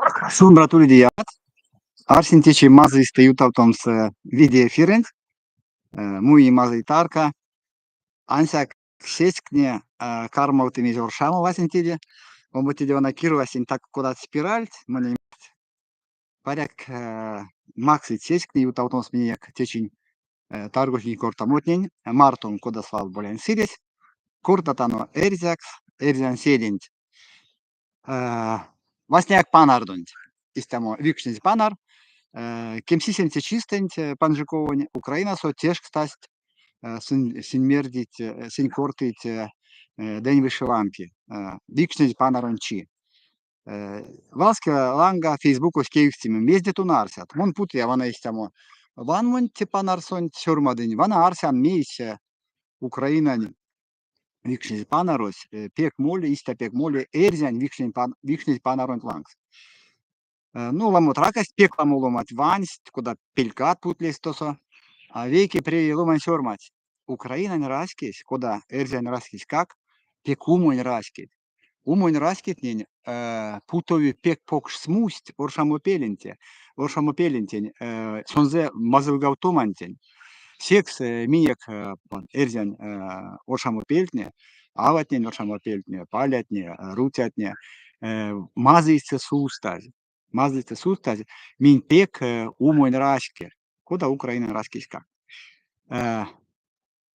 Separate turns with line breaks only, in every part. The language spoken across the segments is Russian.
Sundratul diat, arsintici mazı istəyutavtom s video Firenc, mui mazı tarka, ansak сечкне кармаутыми жоршаму васинтиде, омотиде она кирвасин так куда спираль, мали паряк макси сечкне ютавтом смеяк течень таргухи кортамотнень, мартон куда свал болен сирес, кортатано эрзякс, эрзян селент, васняк панардонь, истамо викшнись панар, кемсисенце чистеньт панжиковань, Украина со теж кстасть син мердить, син кортить день вишиванки, викшнись панарончи. Валска ланга Фейсбуку с киевцами мездит унарсят. Мон путя вана истамо. Ван монте панарсон сюрмадень, вана арсян мейся Украина викшнись панарос, пек моли, иста пек моли, эрзян викшнись панарон лангс. Ну, ламот ракасть пекла моломать вансть, куда пелькат путлес тосо, а веки при ломань сёрмать. Украина не раскись, куда эрзя не раскись как, пек умонь раскить. Умонь раскить нень, путови пек покш смусть, оршамопелентень, сонзе мазылгаутомантень. Секс минек эрзян оршамопельтне, аватнень оршамопельтне, палятне, рутятне, мазыйся сустазь. Mazlice sustazi, min pek umojn raške, koda Ukraina raskiska.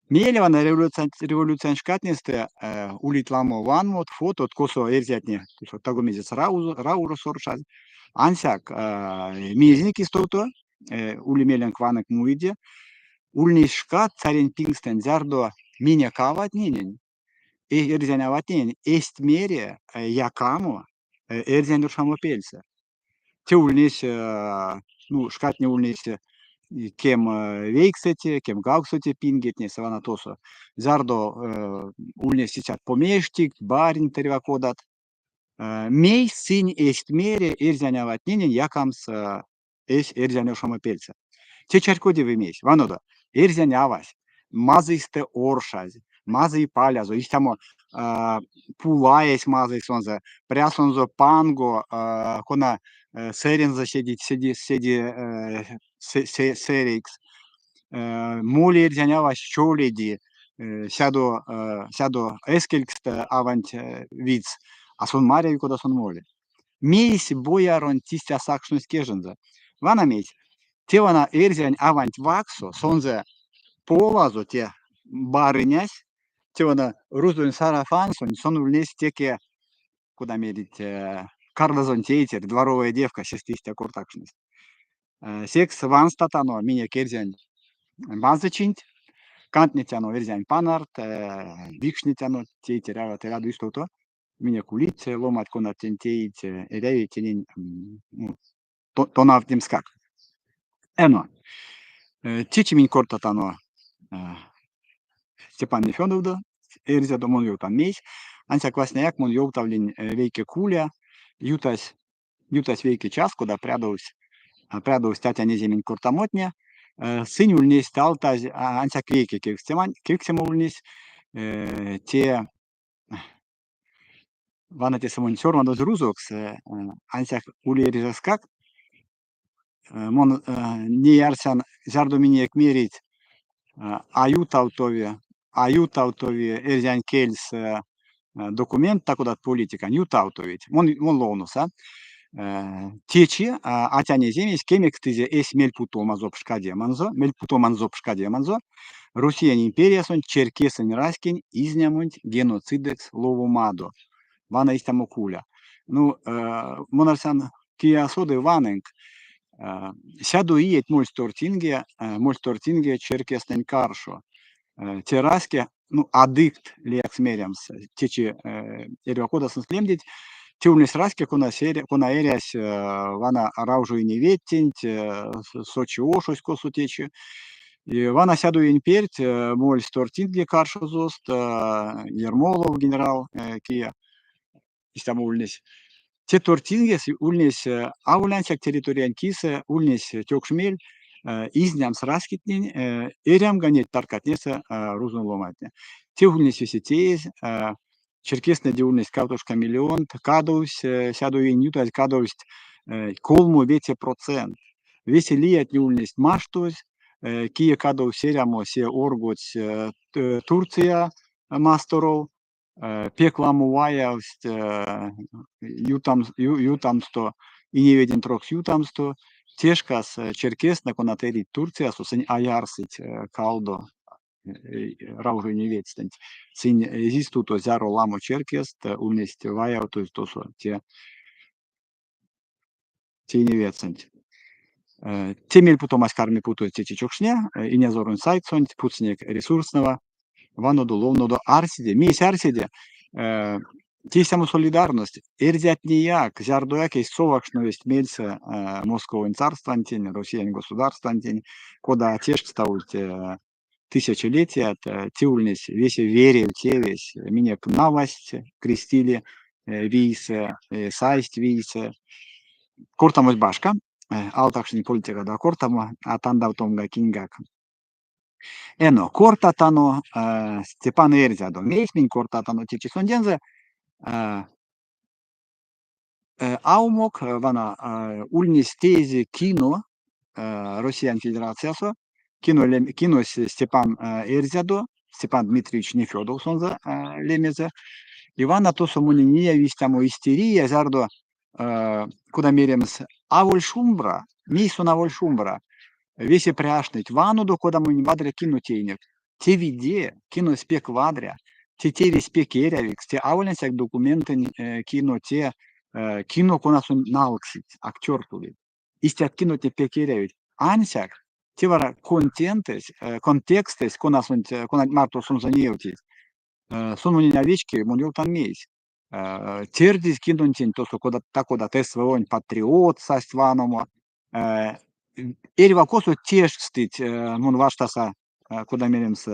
Mielevana revolucijan škatneste ulitlamo vanmot, fotot, koso erzjatne, tagomizec rauro soršaz, ansak miznik istoto, uli melen kvanak muide, ulni škat caren pingsten zardo minja kavatninen, erzjana vatnen, est mere jakamo, erzjan uršamopelse. Те ульнесь, ну, шкатне ульнесь, кем вейксете, кем гауксете пингетне, савана тосо. Зардо ульнесь сейчас помештик, барин теревакодат. Мей синь эст мере эрзяня ватнинин якамс эс эрзяня шамапельца. Те чаркоди вымесь, ванодо, эрзяня авась, мазыйсте оршаз, мазый палязо, истамо пулаес мазый сонза, прясонзо панго, кона серенза седи серикс, моли эрзяня авась чоледи, сядо эскелькст авант виц, а сон мария куда сон моли. Мейс боярон тистя сакшнус кеженза. Вана мейс, те вана эрзянь авант ваксо, сонзе полазо те барынясь, те вана рузун сарафансон, сон влез теке, куда мерить, кардазон тейтер, дворовая девка, шестистя кортакшнус. Секс ванстатано, меня керзянь базычинть, кантнетяно верзянь панарт, викшнетяно тейтер, ава теряду истото. Меня кулить, ломать конат тентеить, эряви тенин, тонав демскак. Эно. Течи мин кортатано Степан Нефёдовда, эрзя домон ёутан мейс, ансяк васняяк мон ёутавлин вейке куля, ютась вейке час, куда прядous тятя неземин кортамотня, сынь ульнесь талтаз, ансяк вейке кексема ульнесь, те вана те самон сёрмадоз рузокс, ансяк улеризаскак, мон не ярсян зарду миниек мерить, аютавтове эрзян кельс документ, так куда политика, ютавтовить, мон лоунус, течи, атяне земесь, кемек тызе эс мельпутомазоп шкадеманзо, Русия империя сон, черкесен раскин, изнямунь геноцидекс ловумадо, вана истамо куля. Ну, монарсян киясоды ваненк, сяду иет мольстортинге черкестен каршо. Тераске, ну, адикт лекс мерямс, течи эрвакодас слемдить, тюльнес раске кона эрясь вана раужу и не веттинь, сочи ошусь косу течи. И вана сяду инперть, мольстортинге каршо зост, Ермолов генерал кия, истамо ульнес. Те тортингес ульнес аулянчак территориян кисе ульнес тёкшмель изням сраскитнин эрям ганет таркатнеса рузун ломатне. Те ульнес висетеез черкесне де ульнес кавтошка миллион кадous сяду и ньютаз кадous колму вете процент. Веселият нюльность маштусь, кие кадов серямо се оргоць Турция масторов, пекламуваявсть jutамсто и не виден трох jutамсто, тешкас черкес на конатери Турция сусень аярсить калдо раужу не ветстань. Синь зистуто зяро ламо черкест уместь ваяв, то есть то, что те не ветстань. Темель потом аскарми путают эти чукшня, и не зорун сайт сонь, пуцник ресурсного, вано дуловно до арсиде, мись арсиде, ті саму солідарність, ірзять ніяк, зярдояк і совакшновість мельця Москового царства антінь, Росіян государства антінь, кода теж ставуть тысячелетия, тиульнись, весь вере, тевесь, меня навасть крестили, вийсе, сайсть вийсе, кортамось башка, алтакшни политика да кортама, а танда томга кингак. Ено, кортатано, Степан Эрзядо, мейсмин кортатано тичи сондензе, аумок, вана, ульнис тези кино, Россиян Федерациясы, кино Степан Эрзядо, Степан Дмитриевич Нефедов сонза лемезе, Ивана то сомуниния вистямо истерия, зардо, куда меремс аволь шумбра, мису на воль шумбра, весе пряшнить вану до кода мы не бадре кино тейнек, те виде, кино спек вадря, те весь спек ерявикс, те авольнесяк документы кино, те кино конасун науксить, актер тули. Истят кино те пекерявит. Ансяк, те вара контекстес, конасун, конат марто сун занеутис. Сон муни овечки, мунил там мейс. Тердис кинунтин, то, что кода тест вонь патриот састваномо. Эрива косу теж стыть, мун ваштаса, куда меримс,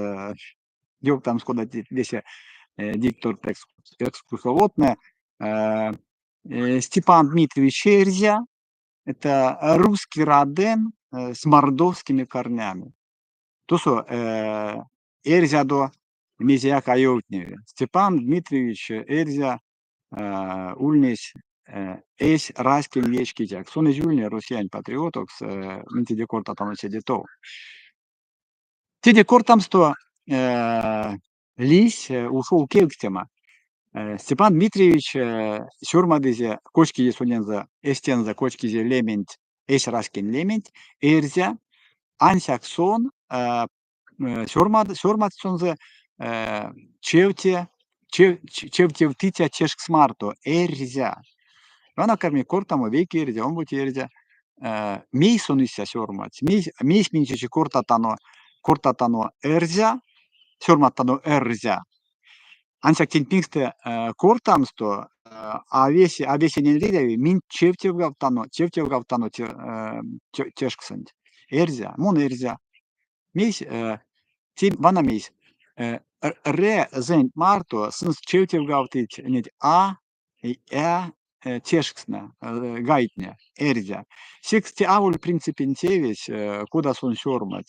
дёк там скода десе диктор экскурсоводная. Степан Дмитриевич Эрзя, это русский раден с мордовскими корнями. То, что Эрзя до мезия каютневе. Степан Дмитриевич Эрзя ульнес эс райский лечки тяг. Сон из юльня россиян патриоток с минти корта там сидетов. Те кортам сто лись ушел кельктема. Степан Дмитриевич сюрмадызе кочкизе соненза эстенза кочкизе лемент эс раскин лемент эрзя ансяк сон сюрмад сонзе чевте втитя чешк смарто эрзя. Вана карми кортамо веки эрзя, он будет эрзя. Мейсон ися сюрмат. Мейс минчичи кортатано эрзя, сюрматано эрзя. Ансяк тенпингсте кортамсто, а весе не лидеви, мин чевтевгавтано тешксанд. Эрзя, мон эрзя. Мейс, тим вана мейс. Ре зен марто, сынс чевтевгавтить нет и тешксна, гайтня, эрзя. Секс авуль принципентевич, куда сон сюрмат.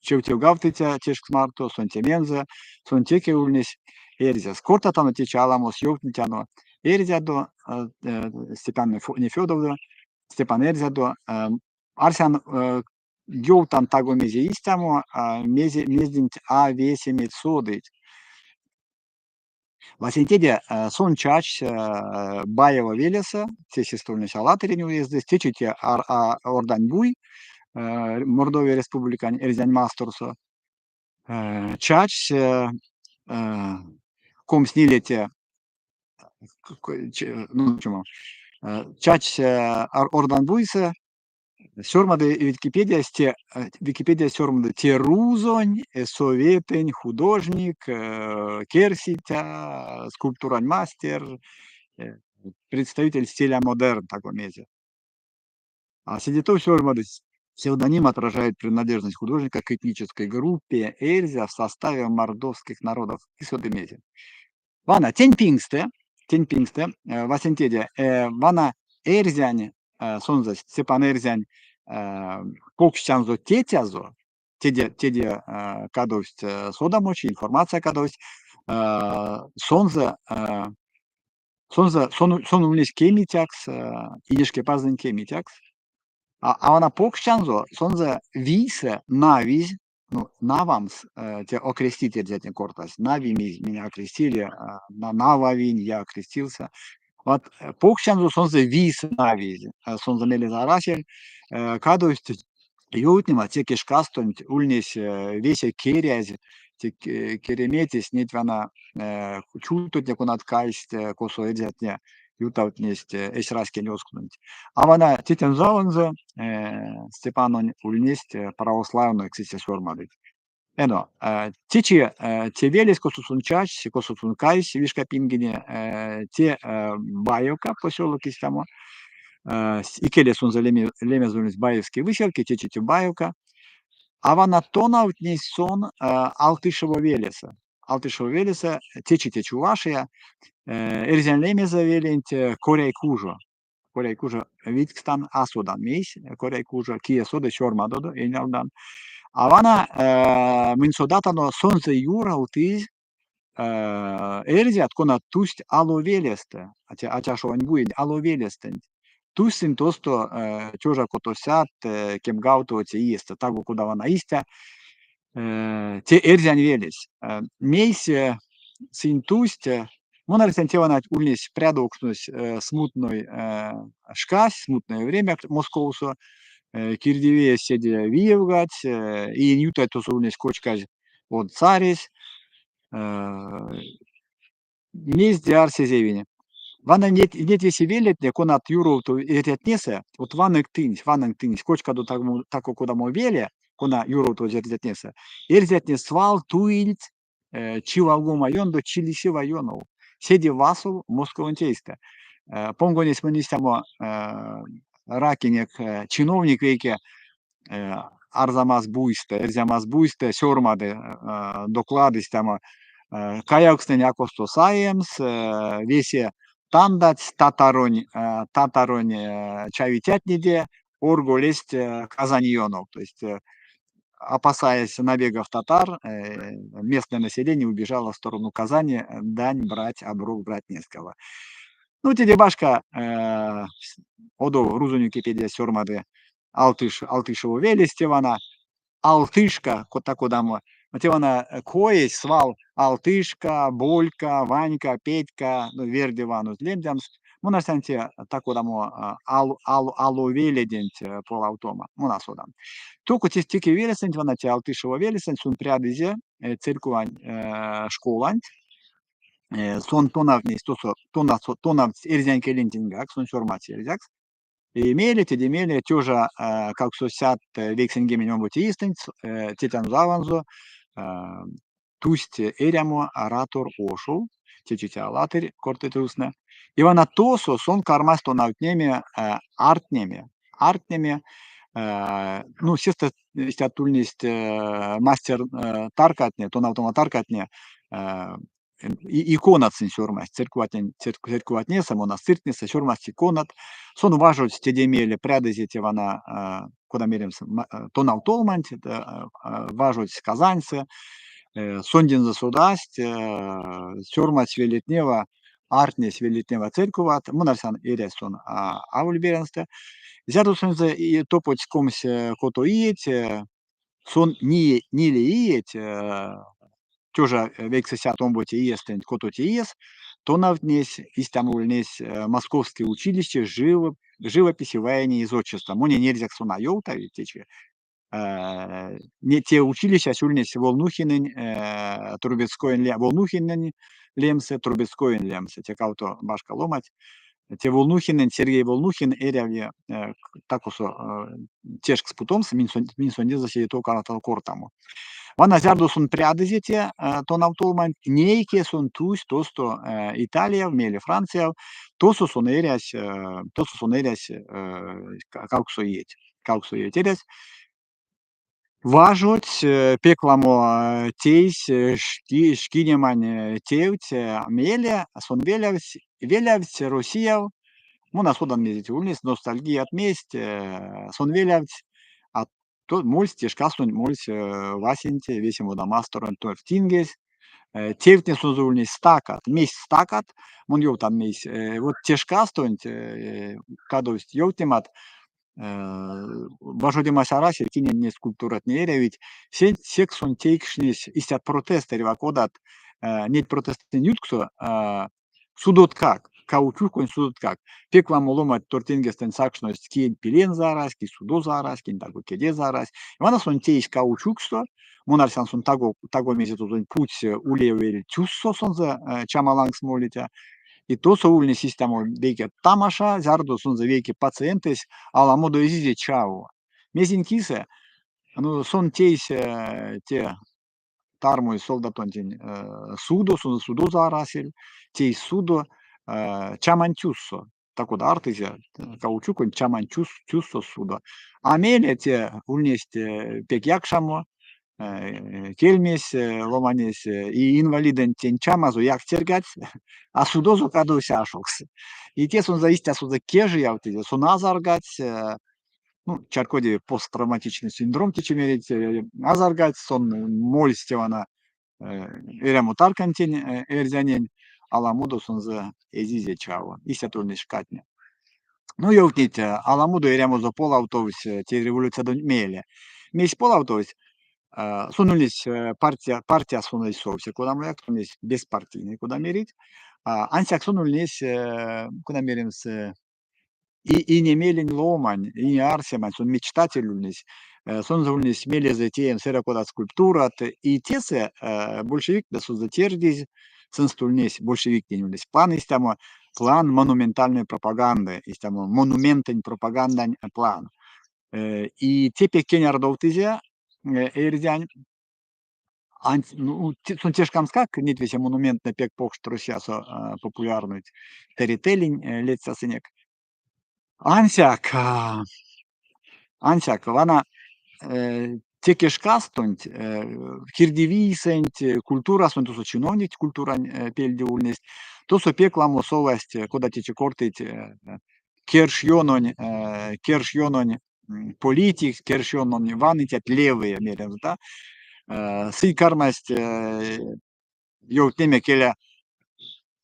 Чевтевгавтитя тешкс марто, сон теменза, сон теке ульнись эрзя. Скортатано течаламос ёвтнитяно эрзя до Степан Нефёдов, Степан Эрзя до Арсян ёвтан таго мезе истямо, мездинт весе медсодыть. Васентеде сон чач Баева Велеса, те сестольный салатерин уезды, стечите ордань буй, Мордовия Республика Эрзянь Масторсо, чач ком снилете, ну чему, чач ордан буйса, сёрмады Википедия сёрмады терузонь, советень, художник, керситя, скульптурань мастер, представитель стиля модерн таком месте. А сидетов сёрмады псевдоним отражает принадлежность художника к этнической группе Эрзя в составе мордовских народов и содемезе. Вана тенпингсте, Васентеде, вана Эрзянь, сонза Степан Эрзянь, покщанзо тетязо, теде кадовсть содамочи, информация кадовсть, сонза son ulnis kemitiaks, idishke pazden kemitiaks. А вона покщанзо, сонзе висе навизь, ну, навамс, те окреститель дядя Кортас, нави меня окрестили, на нававин я окрестился. Вот покщанзо сонзе висе навизь, сонзе мелизарасель, кадость Jutnima tie keškastant ulnis vese kerjäs, tie keremetis neid vana чутот ja kunat kaist koso edzetne jutavtnist esraske njosknunt. Avana titen zavanza Степаnon ulnist православноексисе sormadit. Eno, tiči tie vėlės kosusunčač, kosusunkais viška pingine, tie Баевка, поселок есть там, Икелес он за лемезунис Баевские выселки, течите Баевка, а вона тонаутнись сон Алтышево Велеса. Алтышево Велеса, течите Чувашия, Эрзен лемеза веленте Корей Кужо. Корей Кужо Виткстан Асудан мейс, Корей Кужо Кия Сода Чормадодо, Инялдан. А вона Минсодатано Сонзе Юра утиз Эрзят кона тусть Ало Велесте, атяшовань буин Ало Велестен. Тусин тосто чужа котосят кем гаутоваться иеста, так куда вона истя, те эрзян велес. Мейс син тусть, монарсен теванать ульнись прядокснусь смутной шкась, смутное время Московсу, кирдиве седе виевгать, и ньюта то ульнись кочкать от царис, мейс диар сезевине. Вана нет веси велетне, конат юровту зертнесе, от ванек тынь, кочка до тако куда мо веле, кона юровту зертнесе, эрзетне свал туильт, чивалгу майон до чилиси вайонов, седи васу московантейста. Понгонес манистамо ракинек чиновник веке Арзамас буйсте, Эрзямас буйсте, сёрмаде доклады стамо, каякстен якосто саемс, весе Тандать татаронь чавитятниде орго лезть казаньонов. То есть, опасаясь набегов татар, местное население убежало в сторону Казани дань брать, оброк брать не с кого. Ну, те дебашка одо рузунюки педе сёрмады Алтышево велестевана, Алтышка, такодамо, Матевана коесь, свал Алтышка, Болька, Ванька, Петька, ну, Вердиванус, Лемдямс, Мунасанте такодамо Алу веледент полаутома, Мунасодан. Только тики велесент, вана те Алтышево велесент, сун прядызе, церквань школань, сон тонавнис, тонавц эрзяньке лентингак, сон сёрмати эрзякс, имели, тедемели, тюжа, как сосят вексенгеменем бутиистенц, титан заванзо, тусть эрямо оратор ошу, течите алатырь, кортетрусне. Ивана тосо сон кармасто наутнеме артнеме, ну, сесто статульность мастер таркатне, то на автома таркатне, иконат сенсормас, церкватнеса, монастыртнеса, сёрмас иконат, сон важуть стедемели прядызете вана, куда меримся, тонал толмант, важуть казаньце, сондин засудасть, сёрмас велетнева, артнес велетнева церкват, монарсан иресон аульберенсте, зядусензе и топоть комсе кото иет, сон ниле иет, тюжа вексеся томботи иестен кототи иес, то навнесь истамульнесь московское училище живописи вояния из отчества. Моне нельзя сона йолта, ведь не те училища сюльнесь Волнухинен, Трубецкоин, Волнухинен лемсе, Трубецкоин лемсе, те кауто башка ломать. Те Волнухинен, Сергей Волнухин, эряве такусо тешк с путомс, минсонде заседи то каратал кортаму. Вана зярдусун прядызете, то навтолман нейке сон тусь, тосто Италия, мели Франция, тосо сон эрясь, калксо еть, важуть пекламо тейс, шкинеман теють, меле, сон велявць Росияв, муна содан мезете улнес, ностальгия от месть, сон велявць, то мольс тешкасун мольс васенте весимо дамасторон то в тингес, Тевтне созульни стакат, месь стакат, мон там месь. Вот тешка стоинт, кадость ёвтемат, бажодемас араси кинен не скульптурат не ведь сексон тейкшнис истят протестери вакодат, нет протесты нютксо, судот как, каучук он судот как. Пек вам уломат тортингестен сакшность кин пилен зарас, ки судо зарас, кин таго кеде зарас. Ивана сон тейс каучуксо, монарсан сон таго месяц узон путь улевели тюссо сон за чамаланг смолитя. И то соульни систему веке тамаша, зарду сон за веке пациентес, ала модо изизе чао. Мезин кисе, ну сон тейс те тармой солдатонтин судо, сон судо зарасил, тейс судо чамантюссо. Так вот артызе, каучукон чамантюссо судо. Амеле те ульнесте пек якшамо, келмес, ломанес и инвалиден тен чамазу як тергать, а судозу каду сяшокс. И те сон заистя суда кежи явтызе, сон азаргать, ну, чаркоди посттравматичный синдром течемерить, азаргать, сон мольстевана, эрему таркантин, эрзянен, аламуду сон за эзизе чао, истятульный шкатня. Ну, явтить, аламуду эрему за полавтовс, те революция до меле. Месь полавтовс, сунулись партия сунулись совсе, куда мы сунулись беспартийный, куда мерить. Ансяк сунулись, куда меримс, и не мелень ломань, и не арсемань, сон мечтательность, сон завульнись мели за тем, сера куда скульптура, и тесе большевик да создатердись, сон стульнись большевик тенюлись. План есть там, план монументальной пропаганды, есть там монументень пропаганда план. И те пекеня родовтызе, эрзянь, ну, сон тешкамскак, нет весе монумент на пек пох штрусясо популярный, терителень летса сынек. Ансяк, вана текешкастонт, кирдивисент, культура сон тусо чиновник, культура пельдиульность, тусо пекламо совесть, куда тече кортить, кершьононь, политик, кершьононь ванитят левые мерен, да, сы кармасть, йо теме келя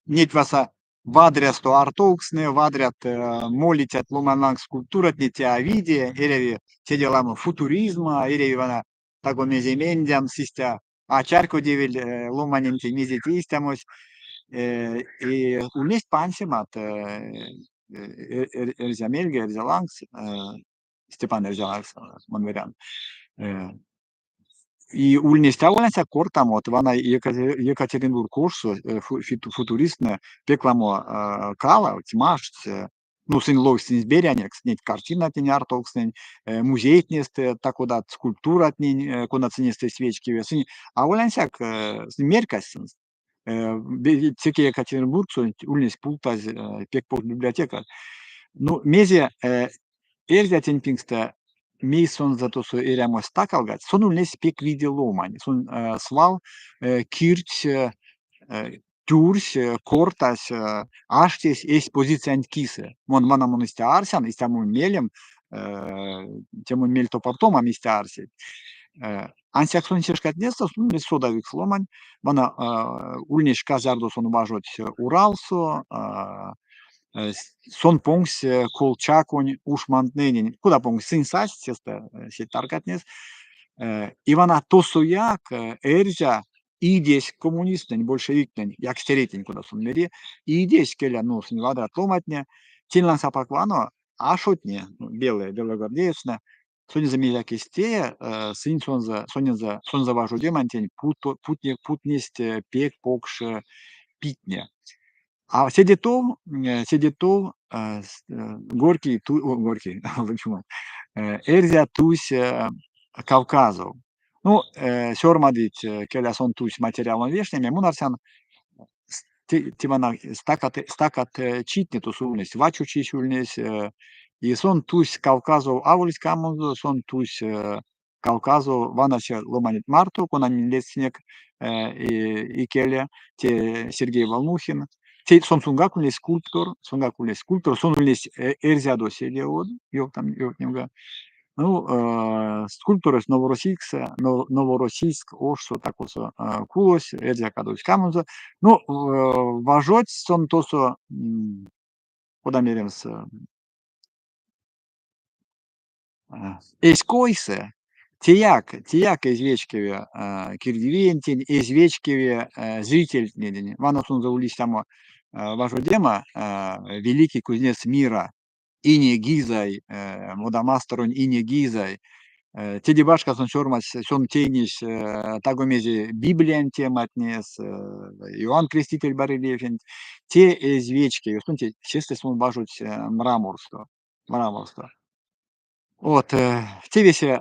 нет васа вадрят то артоксне, вадрят молитят ломананг скульптурат не те виде, или те делам футуризма, или вана таго меземендям систя, а чарко девель ломанин те мезетистамось, и уместь пансимат Эрзямельга, Эрзялангс, Степан Эрзялангс, Монверян. И ульнестявленся кортамо, вана Екатеринбург курсу футуристне пекламо кала, тимаш, ну, сын ловстин берянек, снять картина тень артокснень, музей тнесте, так куда скульптура тнень, куда ценесте свечки, а уленсяк меркас, теки Екатеринбург, ульнес пултаз, пекпол библиотека. Ну, мезе эрзя теньпингста, мейсон за то, что эрямо стакалгать, сон ульнес пек виде ломань, сон свал кирч, тюрс, кортас, аштес, есть позиция анткисы. Мон мана монестя арсян, и тему мелем, тему мель то потом, а месте арси. Ансяк сон чешкат несто, сон ульнес содавик сломань, мана ульнес казарду сон уважать Уралсо, сон понкс колчаконь ушмантненин. Куда понкс сын сась, се таркатнес. Ивана тосуяк эрзя идесь коммунистен, большевиктен, як стеретень, куда сон мери, идесь келя, ну, сын вадра томатне, тинлан сапаквано, ашотне, белогвардеецна, сон за миляк истея, сын сон за важу демантень, путнесть пек покш питне. А седетов, горький, горький, почему? Эрзя тусь Кавказов. Ну, сёрмадить, келя сон тусь материалом вешними, мунарсян, тимана стакат читни тусульность, вачу чищульность, и сон тусь Кавказов, авульс камузу, сон тусь Кавказов, ванача ломанит марту, конан лет снег, и келя, те Сергей Волнухин, сон сунгакулес скульптор, сон улес эрзядо селеод, ёк там, ёк немга, Ну, скульптурës Новороссийск ошсо такусо кулось, эрзя кадусь камузо. Ну, важоть сон тосо куда меремс эскойсе, тияк извечкеве кирдивентень, извечкеве зритель недени. Вано сон заулись тамо важодема великий кузнец мира, Ине Гизай, модамастерон Ине Гизай, Теди башка сон чормас сон тейниш тагомези Библиян тематнес, Иоанн Креститель барельефен, те извечки, те чисто сон бажут мраморство. Вот, те весе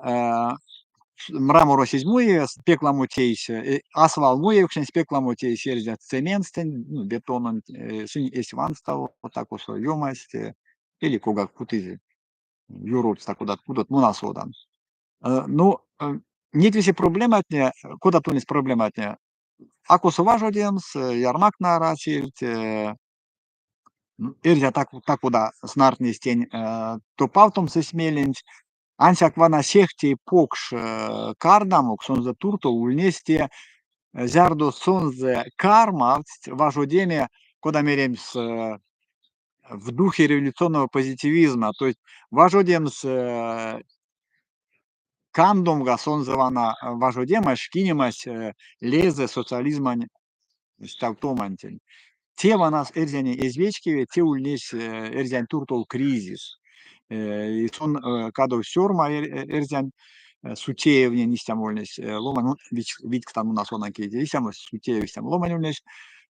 мраморо седьмое, спекла мутейс, асфал муе, спекла мутейс, ерзят цементстен, ну, бетонон, синь есть ван стал, вот так вот, ёмасть, или кога кутызи, юрод, так куда мунасодан. Ну, нет весе проблематне, куда то не проблематне. Ако суважодемс, ярмак на расильт, ирзя так куда снартни стень, то павтом се смеленць, Ansjak vana sehti pokš kardamuk, sonze turto ulneste zärdo sonze кармавц важодеме, кода меремс в духе революционного позитивизма, то есть важодемс кандомга сонзе вана важодема шкинемас лезе социализма сталтомантень. Те ванас эрзяне извечкеве, те ульнес эрзян туртол кризис. И сон кадо сёрма эрзян Сутеевне нистямольнес ломан, ну, вид к тому нас он акиди, исям Сутеев исям ломанюлнес,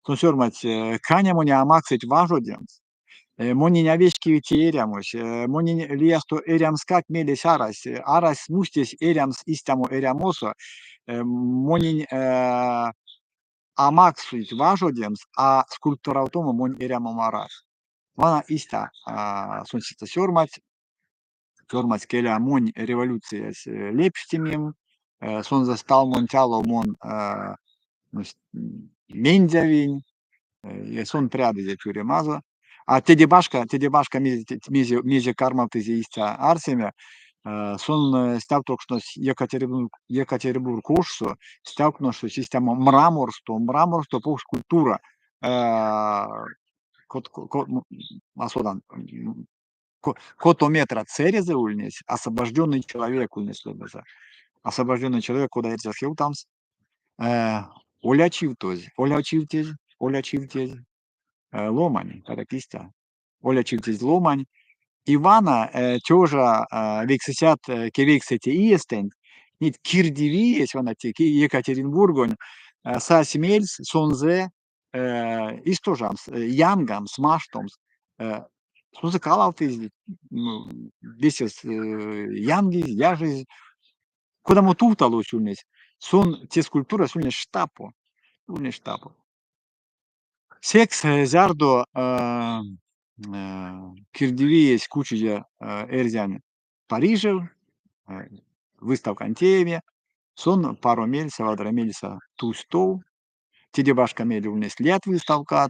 сон сёрмать канямони амаксить важодемс. Мони нявешки витиерямус, мони лиасто эрямскак мелес арас мустес эрямс истаму эрямосо, мони амаксить важодемс, а скульптура автома мон эрямом арас. Вана иста сонсица сёрмать, келя монь революцияс лепштимим, сон застал монтяло мон мендявинь, сон пряды тюремаза. А тедебашка мизе карма тезииста арсеме, сон стявтокшно Екатеринбург ошсо, стявкношо система мраморство по скульптура, асодан, котометра церезе ульнес, освобожденный человек ульнес лебеза. Освобожденный человек, куда я сейчас тамс, олячивтез, ломань, каракиста, олячивтез ломань, Ивана тёжа виксесят кевиксети иестен, нит кирдивиес вана теки Екатеринбургон, сасмельс сонзе истожамс, янгамс, маштомс, сонзе калалтыз, весес янги, яжи, куда му туhtalo сюльнес, сон те скульптура сюльнес штапо, Секс зярдо кирдивиес кучуя эрзян Парижев, выставка Антееве, сон пару мельса, вадра мельса тустов, тидебашка мелюлнес лет выставка,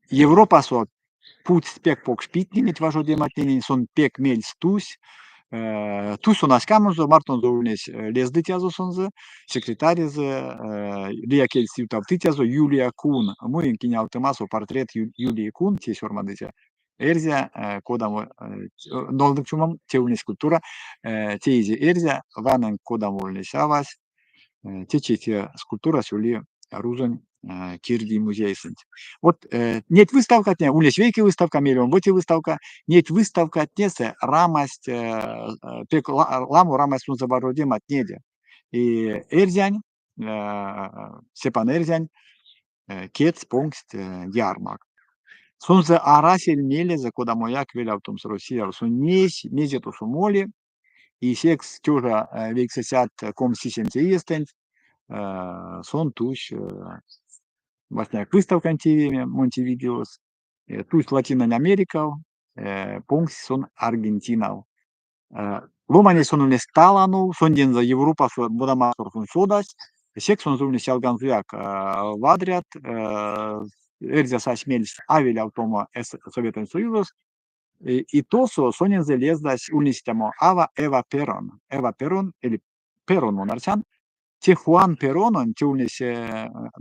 Европа со путь спек пок шпитнемит важодематнени, сон пек мельс тусь, тусь у нас камузо, мартон зоулнес лездытязо сонзе, секретаризе, Лия Кельсиута птытязо, Юлия Кун, мой кинеалтемасо портрет Юлии Кун, те сормадытя, Эрзя, кодамо, нолдыкчумам, те улнес скульптура, те изи Эрзя, ванен кодам улнес авась, те чете скульптура сюли рузон Кирди музей сынт. Вот нет выставка от улес веки выставка, миллион боти выставка, нет выставка от несе рамость, ламу рамость он забородим от неде. И Эрзянь, Степан Эрзянь, кец пункт ярмак. Сонзе арасель мелезе, куда мояк веля в том с Россия, сон несь, мезету сумоли, и секс тюжа вексесят ком сисенте естент, сон туш, Башняк выставка антивеме, Монтевидеос, туш Латина Америка, пункт сон Аргентина. Ломане сон не сталану, сон ден за Европа бодамасор сон содас, сек сон зумне сялганзуяк вадрят, эрзя сасмельс авеля автома Советский Союз, И тосо сонензе лездась улнистямо ава Эва Перон. Эва Перон или Перон монарчан. Те Хуан Перон, он те улнис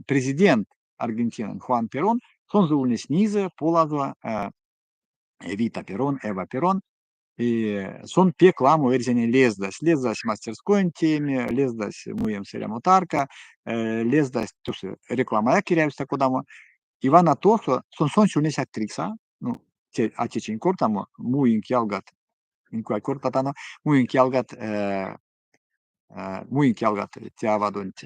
президент Аргентины, Хуан Перон, сонзе улнис низе полазо Вита Перон, Эва Перон. И сон пек ламу эрзене лездась мастерской теме, лездась муем серемутарка, лездась тусы реклама якиряюся кудамо. Ивана Тосо, сон чулнис актриса, ну, те атичин кортамо, муин кялгат, инкуай кортатано, муин кялгат те авадонт,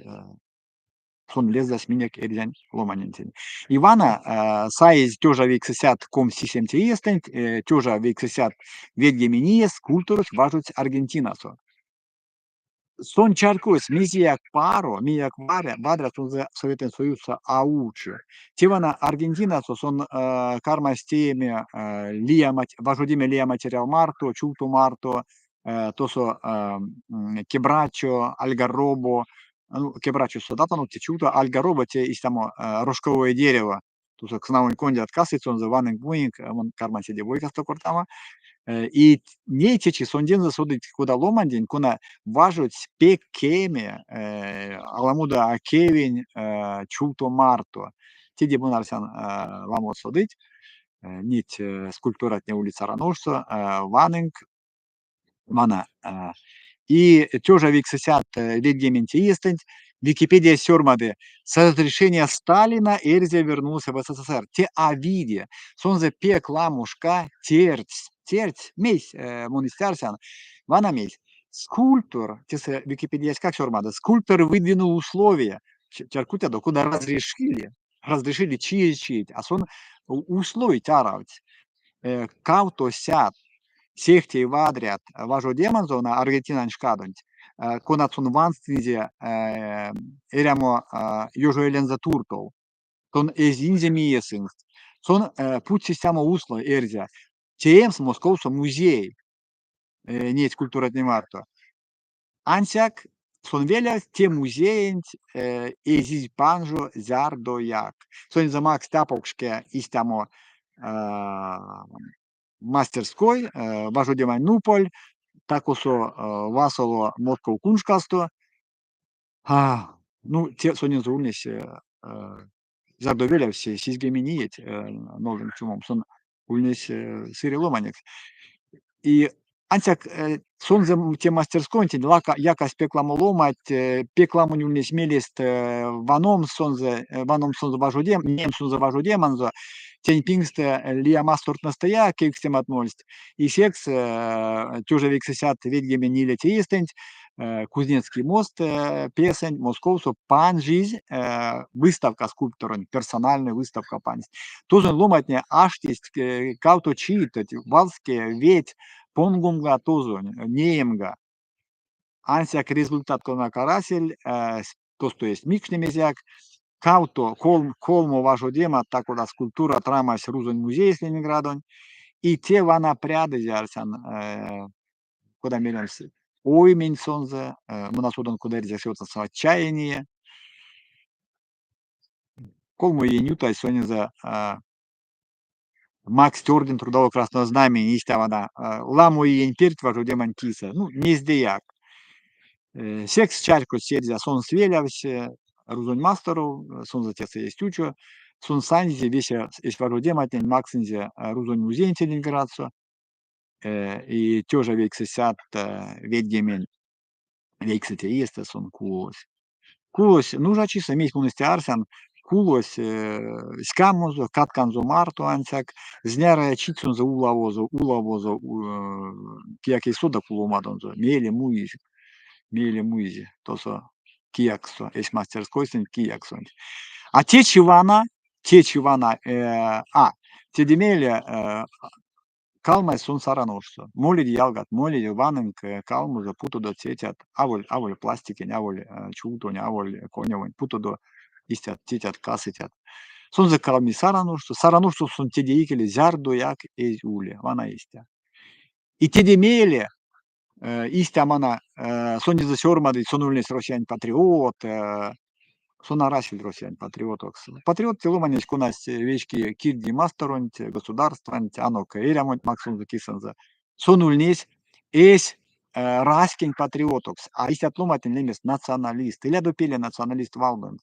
сон лездась минек эрзен ломанентин. Ивана сайз тёжа вексесят ком сисемте естент, тёжа вексесят ведгеминиес культурус важуть Аргентинасо. Сон чаркуис мизияк паро, мияк вадра тунзе Советен Союза аучу. Тивана Аргентина сон кармастеме важудиме лия материал марто, чулту марто, тосо кебрачо, альгаробо, ну, кебрачо содатану, те чулто, альгаробо те истамо рожковое дерево. Тусо кснавон конди откасится, он за ванинг буинг, он кармасе девойка сто кортама. И нечечи сондензе содит куда ломандин, куна важуть спекеме, аламуда акевин, чулто марто. Тиде бунарсян ламот содить, нить скульптура не улица Раношса, ванинг, вана. И тёжа виксесят легементи естент, Википедия сёрмаде, с разрешения Сталина Эльзя вернулся в СССР. Те авиде, сонзе пек ламушка терть, месь монастырсян, вана месь. Скульптор, те Википедия как сёрмаде, скульптор выдвинул условия, чаркутя до куда разрешили чиять, а сон условий таравать. Кауто сят, сехте вадрят важо демонзона Аргентинан шкадонть, конацун ванстинзе эрамо южоэленza туртол, тон эзинзе миесинст, сон путь система усло эрзя, теемс московсо музей, неть культура днемарто. Ансяк сон веля те музеент эзиз панжо зардояк. Сон за Макс Тапокшке истамо мастерской, важо демань нуполь, такосо васоло мотков куншкасто. Ну, те сонен зулнес задовеля все сизгеминиет новым чумом, сон ульнес сыре ломанек. И ансяк сонзе те мастерской, яка спекламу ломать, пекламу ульнес мелест ваном сонзе важодем, нем сонзе важодеманзо, тень пингсте лия мастурт настоя, кексем отмольст. И секс тюже виксесят ведгеме ниле теистент, Кузнецкий мост, песень, Московсо, пан жизнь, выставка скульпторон, персональная выставка пансть. Тоже ломатня аштисть, кауто читать, валске, ведь, понгумга тоже, неемга. Ансяк результат кона карасель, то, что есть микшный мезяк, кауто, колмо важо дема, так вот скульптура трамась рузон музей с Ленинградом, и те вана пряды зярсян, куда меримся. Ой, меньсонзе, мы нас удан куда резервируется отчаяние. Колму и нюта, сегодня за Макс Тердин трудового красного знамени, есть вода. Ламу и енперт важу демантиса. Ну, не сдеяк. Секс чарку седзя, сон свелявся, рузон мастеру, сон затеца есть учу. Сон санзи, веся, есть важу дематень, максинзе, рузон музей Ленинградцу. И тёжа вексесят, ведгемен. Вексете есть, сон кулос. Кулос, ну, жачиса, месь мунести арсян, кулос, скамузо, катканзо марту ансяк, зняра чицунзо улавозо, кияки сода куломадонзо, мели муизи, тосо кияксо, есть мастерской сын кияксо. А те чивана, те демели, калмай сон сараношсо. Молиди ялгат, молиди ванынк калмузо путудо цетят, аволь пластикень, аволь чултонь, аволь коневонь, путудо истят, цетят, касытят. Сон за калми сараношсо сон теде икели зярдо як эз уле, вана истя. И теде мели, истя мана, сон за сёрмады, сон ульнес россиян патриот, сонарасил росян патриотокс. Патриот теломанич кунас вечки кирди мастеронт государствант анок эрамонт максун закисанза. Сонульнес эс раскин патриотокс, а есть отломатин лемес националист. Или допили националист валбен.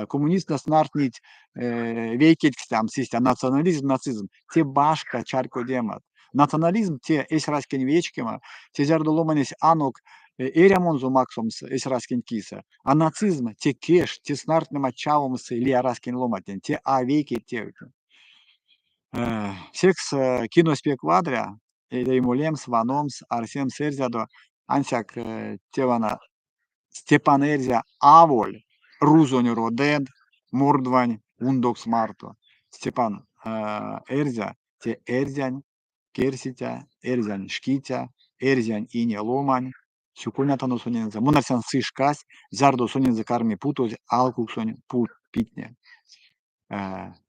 Коммунист нас нартнить вейкетс там систя национализм, нацизм. Те башка чарко демат. Национализм те эс раскин вечкема, те жардоломанис анок эрамонзу максумс эс раскин киса. А нацизм те кеш, те снартным отчавумс или раскин ломатин, те авейки те. Секс киноспек квадря, Эймулемс, Ваномс, Арсем Серзядо, Ансяк Тевана Степан Эрзя, Аволь, Рузонь Родед, Мордвань, Ундокс Марто. Степан Эрзя, те Эрзянь, Керситя, Эрзянь Шкитя, Эрзянь Ине Ломань, Сюкунятану Сонинза, Мунарсян Сышкась, Зардо Сонинза Карми Путоз, Алкук Сонин Пут Питне.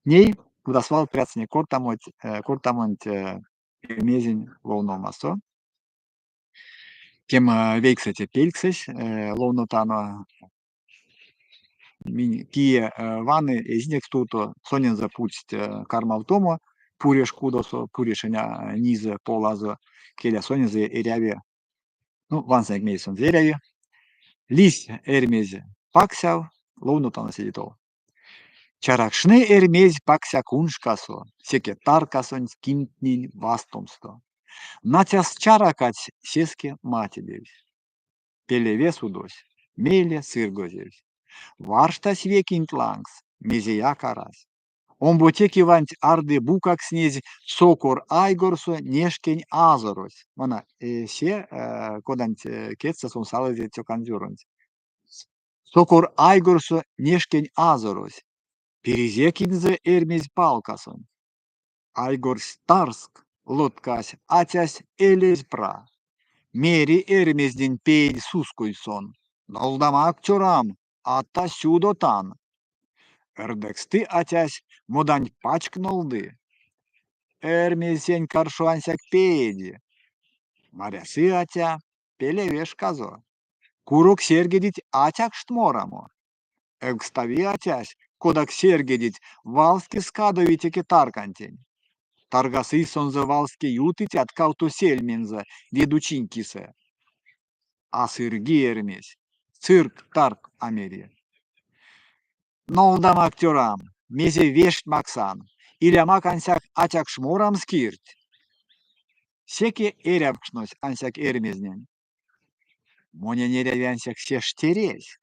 Ней Кудасвал пряцне кортамонт мезень волномасо. Кем вейксете пельксеш, ловнотано ки ваны ездек туто сонен запустить кармалтомо, пуреш кудосо, пурешеня низе полазо, келя сонен за эряве, ну, вансек мейсон зеряве, лись эрмезе паксяв, ловнотано сидитол. Чаракшны эрмез пакся куншкасо, секе таркасон скинтнин вастомсто. Натяс чаракать сеске матедевсь. Пелевес удось, мейле сыргозевсь. Варштась векинт лангс, мезея карась. Омботеки вант арды букак снези сокор айгорсо нешкень азорось. Мана се кодант кетса сон салазе цоканзюронт. Сокор айгорсо нешкень азорось. Перезекинзе эрмез палкасон. Айгор старск лоткась атясь элез пра. Мери эрмездин пей сускуйсон. Нолдама акчорам, ата сюдотан. Эрдексты атясь модань пачкнолды. Эрмезень каршуансяк пейди. Марясы атя пелевеш казо. Курок сергедить атяк штморамо. Экстави атясь кодак сергедить валски скадовитеки таркантень. Таргасы сонзе валски ютитят кауту сельминзе ведучинкисе. А сырги эрмесь. Цирк тарк америя. Нолдам актерам, мезе вешт максан, илямак ансяк атяк шморам скирт. Секе эрявкшнось ансяк эрмезнен. Моня нерявянсяк сештересь.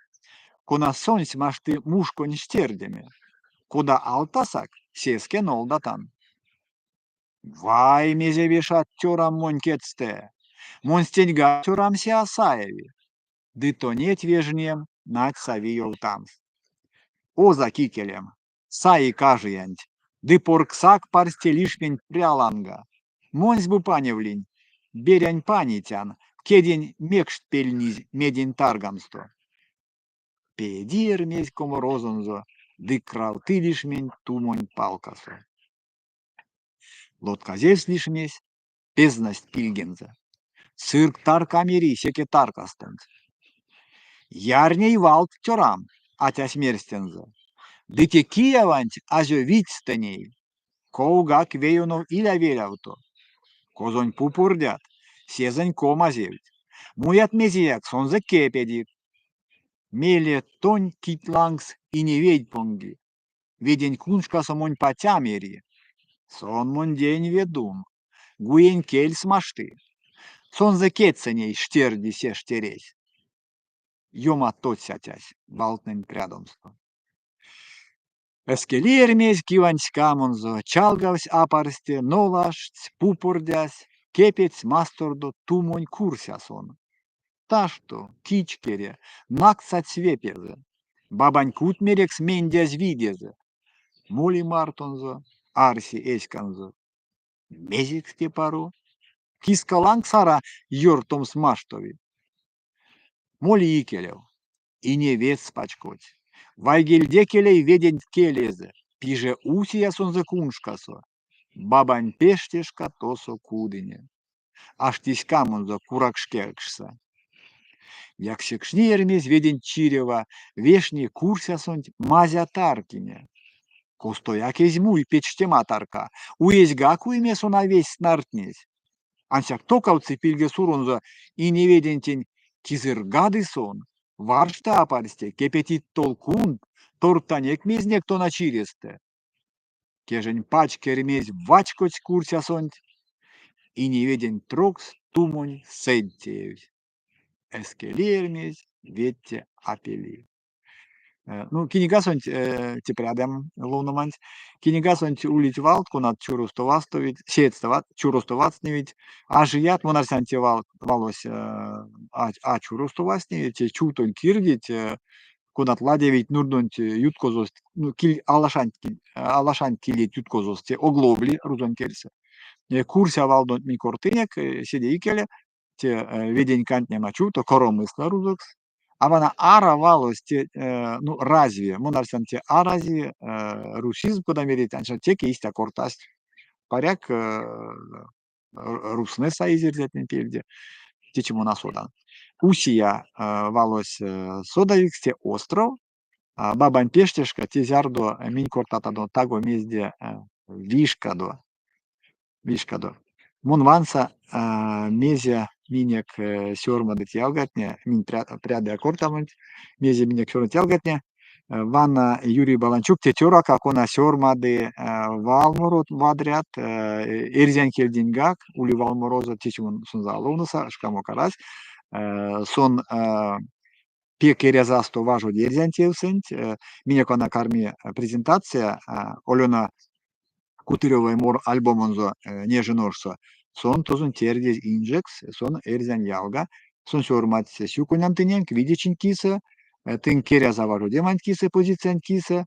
Кона сонсь машты мушконь стердеме. Куда алтасак сеске нолдатан. Вай мезе вешат тёрам монькетсте. Монстеньга тёрам сиасаеви. Дытонеть вежнем над савиев тамс. Оза кикелем, саи кажиянть, ды порксак парсте лишмень пряланга. Монсь бы паневлинь, берянь панитян, кедень мекшт пельниз медень таргамсто. Педир месь коморозонзо, ды кралты лишмень тумонь палкасо. Лодказес лишмесь, пезнасть пильгенза. Цирк таркамери секе таркастенц. Ярней валт тёрам, атясь мерстенза. Дыте кияванть азё витстеней, коугак веюнов иля велявто. Козонь пупурдят, сезонь комазевь. Муят мезияк сонзе кепедик. Меле тонь китлангс и не ведь понги. Ведень куншка самонь патямери. Сон мон день ведун. Гуень кель смашты. Сонзе кетсеней штерди се штересь. Йома тот сятясь, балтнень прядомство. Эскелиермесь кивансь камонзо, чалгавсь апарсте, нолашць, пупурдясь, кепец мастордо тумонь курсясон. Ташто, кичкере, наксать свепезе, бабань кутмерекс мендяз видезе, моли мартонзо, арси эсканзо. Мезик степару, кискаланг сара йортом смаштови. Моли икелев, и не вец спачкоть. Вайгельдекелей ведень келезе, пиже усия сонзе куншкасо, бабань пештешка тосо кудыне. Аш тиськамонзо куракшкекшса. Як шекшнiermies ведень чирева, вешне курсясонть мазя таркине. Костояк изьмуй печтема тарка, уезьгаку имес она весь снартнесь. Ансяк токавцы пильге сурунза и неведентень кизыргады сон, варшта апарсте, кепетит толкун, тортанек мезнек то начиристе. Кежень пачкер мезь вачкоць курсясонть, и неведень трокс тумонь сентиевь. Эскелиермезь ветте апели. Ну, кинигасонть тепрядем луноманть, кинигасонть улить валт, кунат чурустовастовить, сетстват, чурустовастневить, а жият монарсанте валось, а чурустовастневить, чутонь кирдить, кунат ладевить нурдонть юткозост, ну, алашань килит юткозост, оглобли рузон кельсе. Курся валдонт ми кортынек, седейкеле, те ведень кантне мачу, то коромысла рузокс, а вона ара валос те, ну, разве, монарсен те арази, русизм куда мерит, анша теке истя кортасть, паряк русне саизерзетнен пельде, течему на содан. Усия валос содавикс те остров, бабань пештешка те зярдо минь кортатадо таго мезде вишкадо. Мунванса мезя минек сёрмадыть ялгатне, мин пряды акортамонть, мезя минек сёрмадыть ялгатне, ванна Юрий Баланчук тетёрака кона сёрмады валмурот вадрят, эрзян келдингак, ули валмуроза течимун сунзалунуса, шкамо карась, сон пек эрязасто важо дерзян тевсенть, минек она карми презентация, Олена Кутырёвай мор альбомонзо неженорсо, сон тозун тердез инжекс, сон эрзян ялга, сон сёрмат сюкуням тынем, квидичин киса, тын керя заважу демант киса, позицион киса,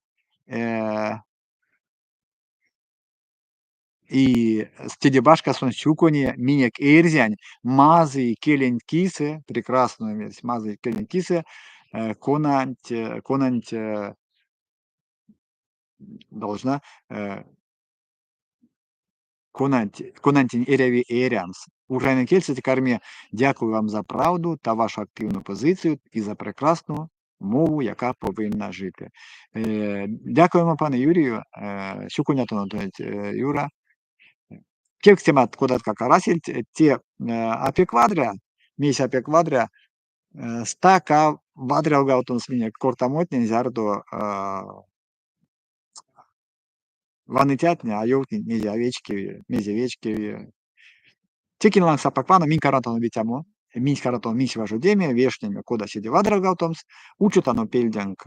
и стедебашка сон сюконе минек эрзянь, мазы келень кисе, прекрасную вещь, мазы келень кисе, конант должна Конантін еряві ерямс. Україна кельця кармі, дякую вам за правду та вашу активну позицію і за прекрасну мову, яка повинна жити. Дякуємо, пане Юрію. Шукунятон Юра. Кексемат кодатка карасіль, те апеквадря, місь апеквадря, стака вадря угаутон свиня кортамотня зярдо ванитятня, айовтні мезі овечки, Тикинлан сапаквана мин каратон витямо, мин каратон мин важу деме, вешнеми кода сиди вадрагалтомс, учутано пельдянг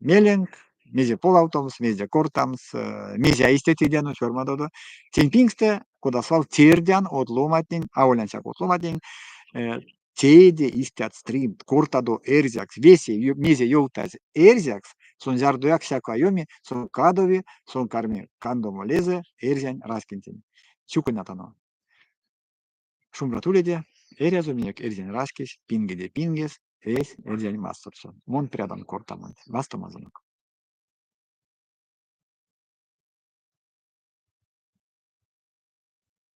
меленг, мезе полаутомс, мезе кортамс, мезе аистетидяну чормадодо, тенпингсте, кода свал тердян от ломатнин, аулянсяк от ломатнин, теде истят стрим, кортадо эрзякс, весе мезе йоутаз эрзякс, сон зярдуяк всяко айоми, сон кадови, сон карми кандомо лезе, эрзян раскинтин. Чукунятано. Шумбратуледе, эрязумиек эрзен раскис, пингеде пингес, весь эрзен мастурсон. Мон прядан кортамонт, вастомазонок.